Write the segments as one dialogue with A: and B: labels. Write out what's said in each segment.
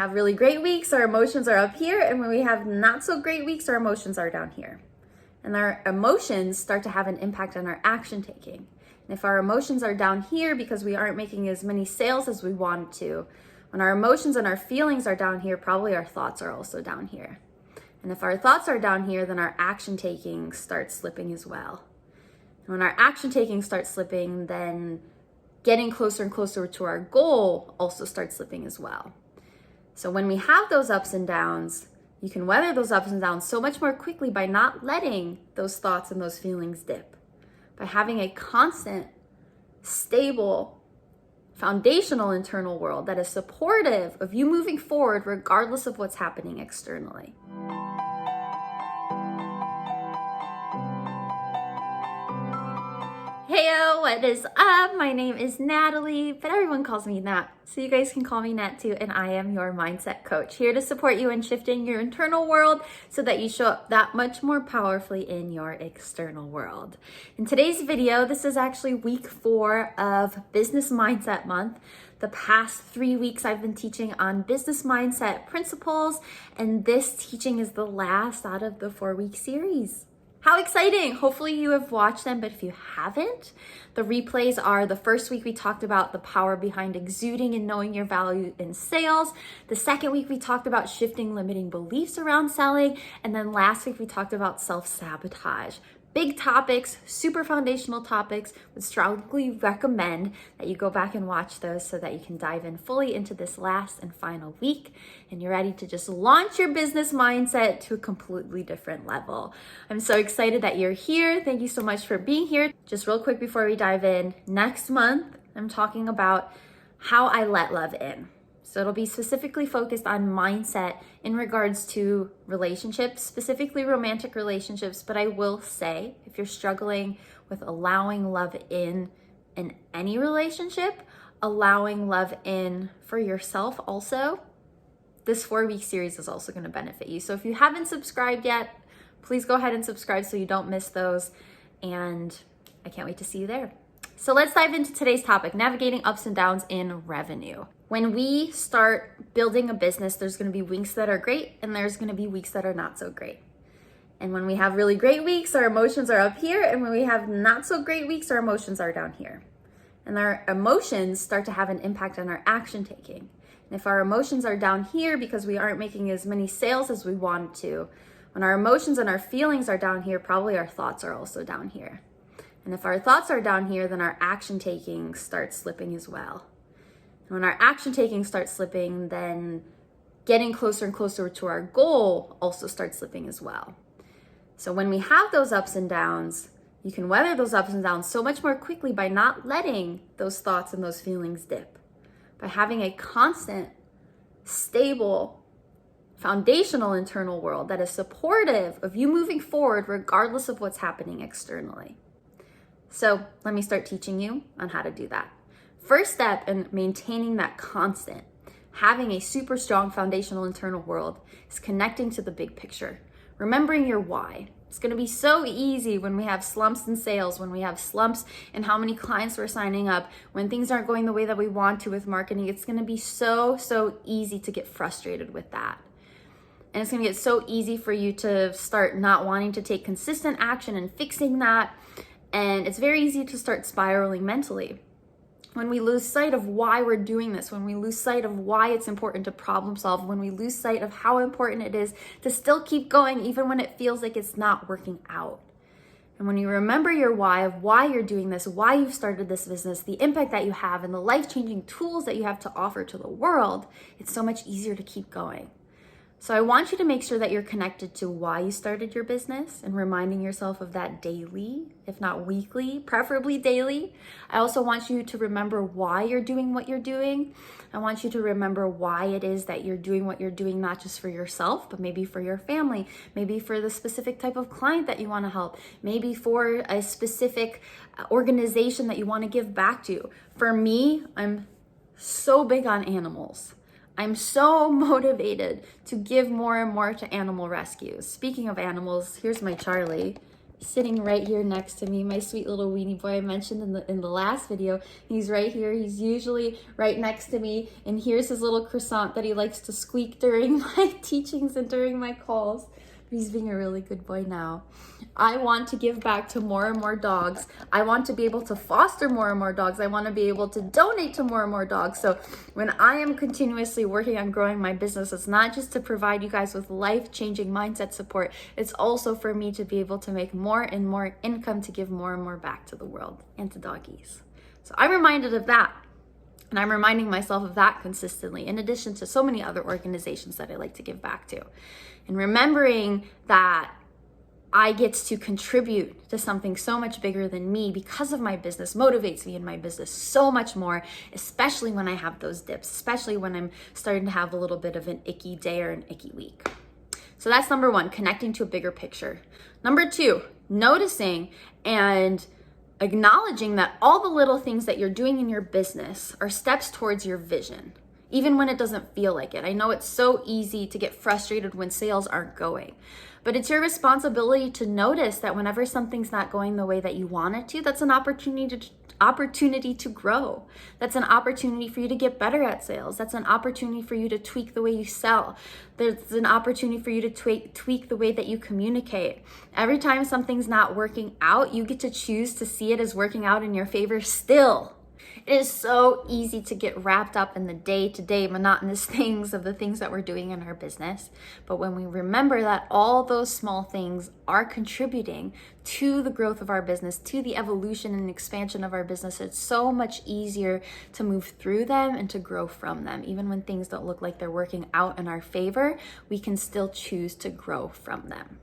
A: have really great weeks, our emotions are up here. And when we have not so great weeks, our emotions are down here. And our emotions start to have an impact on our action taking. And if our emotions are down here because we aren't making as many sales as we want to, when our emotions and our feelings are down here, probably our thoughts are also down here. And if our thoughts are down here, then our action taking starts slipping as well. And when our action taking starts slipping, then getting closer and closer to our goal also starts slipping as well. So when we have those ups and downs, you can weather those ups and downs so much more quickly by not letting those thoughts and those feelings dip, by having a constant, stable, foundational internal world that is supportive of you moving forward regardless of what's happening externally. Heyo, what is up? My name is Natalie, but everyone calls me Nat, so you guys can call me Nat too, and I am your mindset coach, here to support you in shifting your internal world so that you show up that much more powerfully in your external world. In today's video, this is actually week 4 of Business Mindset Month. The past 3 weeks I've been teaching on business mindset principles, and this teaching is the last out of the 4-week series. How exciting! Hopefully you have watched them, but if you haven't, the replays are the first week we talked about the power behind exuding and knowing your value in sales. The second week we talked about shifting limiting beliefs around selling. And then last week we talked about self-sabotage. Big topics, super foundational topics. Would strongly recommend that you go back and watch those so that you can dive in fully into this last and final week and you're ready to just launch your business mindset to a completely different level. I'm so excited that you're here. Thank you so much for being here. Just real quick before we dive in, next month I'm talking about how I let love in. So it'll be specifically focused on mindset in regards to relationships, specifically romantic relationships. But I will say, if you're struggling with allowing love in any relationship, allowing love in for yourself also, this 4-week series is also going to benefit you. So if you haven't subscribed yet, please go ahead and subscribe so you don't miss those. And I can't wait to see you there. So let's dive into today's topic, navigating ups and downs in revenue. When we start building a business, there's going to be weeks that are great and there's going to be weeks that are not so great. And when we have really great weeks, our emotions are up here. And when we have not so great weeks, our emotions are down here. And our emotions start to have an impact on our action taking. And if our emotions are down here because we aren't making as many sales as we want to, when our emotions and our feelings are down here, probably our thoughts are also down here. And if our thoughts are down here, then our action taking starts slipping as well. And when our action taking starts slipping, then getting closer and closer to our goal also starts slipping as well. So when we have those ups and downs, you can weather those ups and downs so much more quickly by not letting those thoughts and those feelings dip, by having a constant, stable, foundational internal world that is supportive of you moving forward regardless of what's happening externally. So let me start teaching you on how to do that. First step in maintaining that constant, having a super strong foundational internal world, is connecting to the big picture, remembering your why. It's going to be so easy when we have slumps in sales, when we have slumps in how many clients we're signing up, when things aren't going the way that we want to with marketing. It's going to be so easy to get frustrated with that. And it's going to get so easy for you to start not wanting to take consistent action and fixing that. And it's very easy to start spiraling mentally. When we lose sight of why we're doing this, when we lose sight of why it's important to problem solve, when we lose sight of how important it is to still keep going even when it feels like it's not working out. And when you remember your why of why you're doing this, why you've started this business, the impact that you have, and the life-changing tools that you have to offer to the world, it's so much easier to keep going. So I want you to make sure that you're connected to why you started your business and reminding yourself of that daily, if not weekly, preferably daily. I also want you to remember why you're doing what you're doing. I want you to remember why it is that you're doing what you're doing, not just for yourself, but maybe for your family, maybe for the specific type of client that you want to help, maybe for a specific organization that you want to give back to. For me, I'm so big on animals. I'm so motivated to give more and more to animal rescues. Speaking of animals, here's my Charlie. sitting right here next to me, my sweet little weenie boy I mentioned in the last video. He's right here. He's usually right next to me, and here's his little croissant that he likes to squeak during my teachings and during my calls. He's being a really good boy now. I want to give back to more and more dogs. I want to be able to foster more and more dogs. I want to be able to donate to more and more dogs. So when I am continuously working on growing my business, it's not just to provide you guys with life-changing mindset support. It's also for me to be able to make more and more income to give more and more back to the world and to doggies. So I'm reminded of that. And I'm reminding myself of that consistently, in addition to so many other organizations that I like to give back to. And remembering that I get to contribute to something so much bigger than me because of my business motivates me in my business so much more, especially when I have those dips, especially when I'm starting to have a little bit of an icky day or an icky week. So that's number one, connecting to a bigger picture. Number two, noticing and acknowledging that all the little things that you're doing in your business are steps towards your vision, even when it doesn't feel like it. I know it's so easy to get frustrated when sales aren't going, but it's your responsibility to notice that whenever something's not going the way that you want it to, that's an opportunity to grow. That's an opportunity for you to get better at sales. That's an opportunity for you to tweak the way you sell. There's an opportunity for you to tweak the way that you communicate. Every time something's not working out, you get to choose to see it as working out in your favor still. It is so easy to get wrapped up in the day-to-day monotonous things of the things that we're doing in our business. But when we remember that all those small things are contributing to the growth of our business, to the evolution and expansion of our business, it's so much easier to move through them and to grow from them. Even when things don't look like they're working out in our favor, we can still choose to grow from them.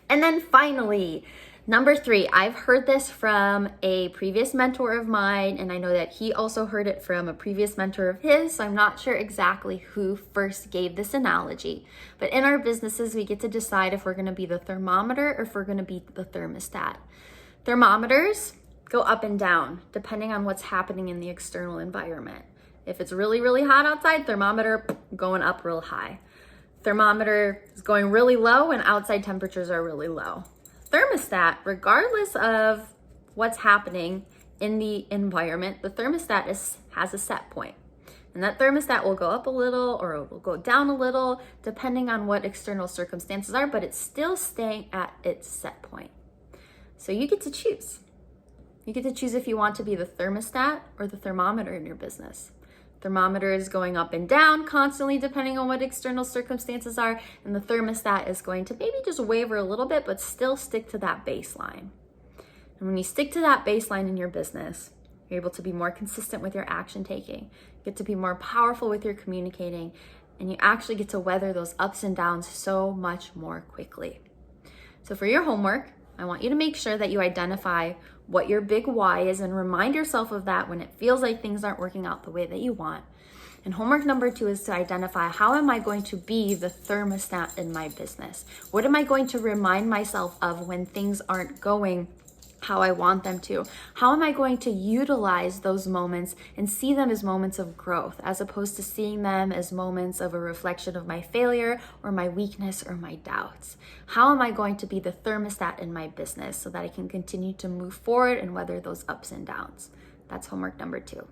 A: And then finally, number three, I've heard this from a previous mentor of mine, and I know that he also heard it from a previous mentor of his, so I'm not sure exactly who first gave this analogy. But in our businesses, we get to decide if we're gonna be the thermometer or if we're gonna be the thermostat. Thermometers go up and down depending on what's happening in the external environment. If it's really, really hot outside, thermometer going up real high. Thermometer is going really low and outside temperatures are really low. Thermostat, regardless of what's happening in the environment, the thermostat has a set point. And that thermostat will go up a little or it will go down a little depending on what external circumstances are, but it's still staying at its set point. So you get to choose. You get to choose if you want to be the thermostat or the thermometer in your business. Thermometer is going up and down constantly depending on what external circumstances are, and the thermostat is going to maybe just waver a little bit, but still stick to that baseline. And when you stick to that baseline in your business, you're able to be more consistent with your action taking, you get to be more powerful with your communicating, and you actually get to weather those ups and downs so much more quickly. So for your homework, I want you to make sure that you identify what your big why is and remind yourself of that when it feels like things aren't working out the way that you want. And homework number two is to identify, how am I going to be the thermostat in my business? What am I going to remind myself of when things aren't going how I want them to? How am I going to utilize those moments and see them as moments of growth, as opposed to seeing them as moments of a reflection of my failure or my weakness or my doubts? How am I going to be the thermostat in my business so that I can continue to move forward and weather those ups and downs? That's homework number two.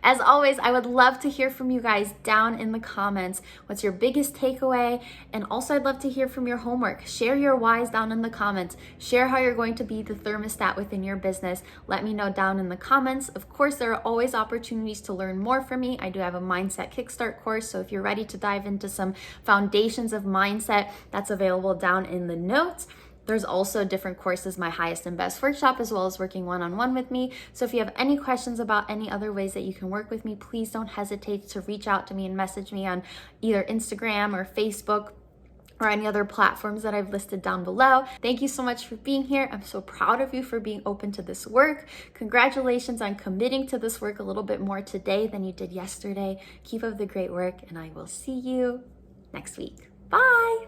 A: As always, I would love to hear from you guys down in the comments. What's your biggest takeaway? And also I'd love to hear from your homework. Share your whys down in the comments. Share how you're going to be the thermostat within your business. Let me know down in the comments. Of course, there are always opportunities to learn more from me. I do have a Mindset Kickstart course, so if you're ready to dive into some foundations of mindset, that's available down in the notes. There's also different courses, my highest and best workshop, as well as working one-on-one with me. So if you have any questions about any other ways that you can work with me, please don't hesitate to reach out to me and message me on either Instagram or Facebook or any other platforms that I've listed down below. Thank you so much for being here. I'm so proud of you for being open to this work. Congratulations on committing to this work a little bit more today than you did yesterday. Keep up the great work, and I will see you next week. Bye.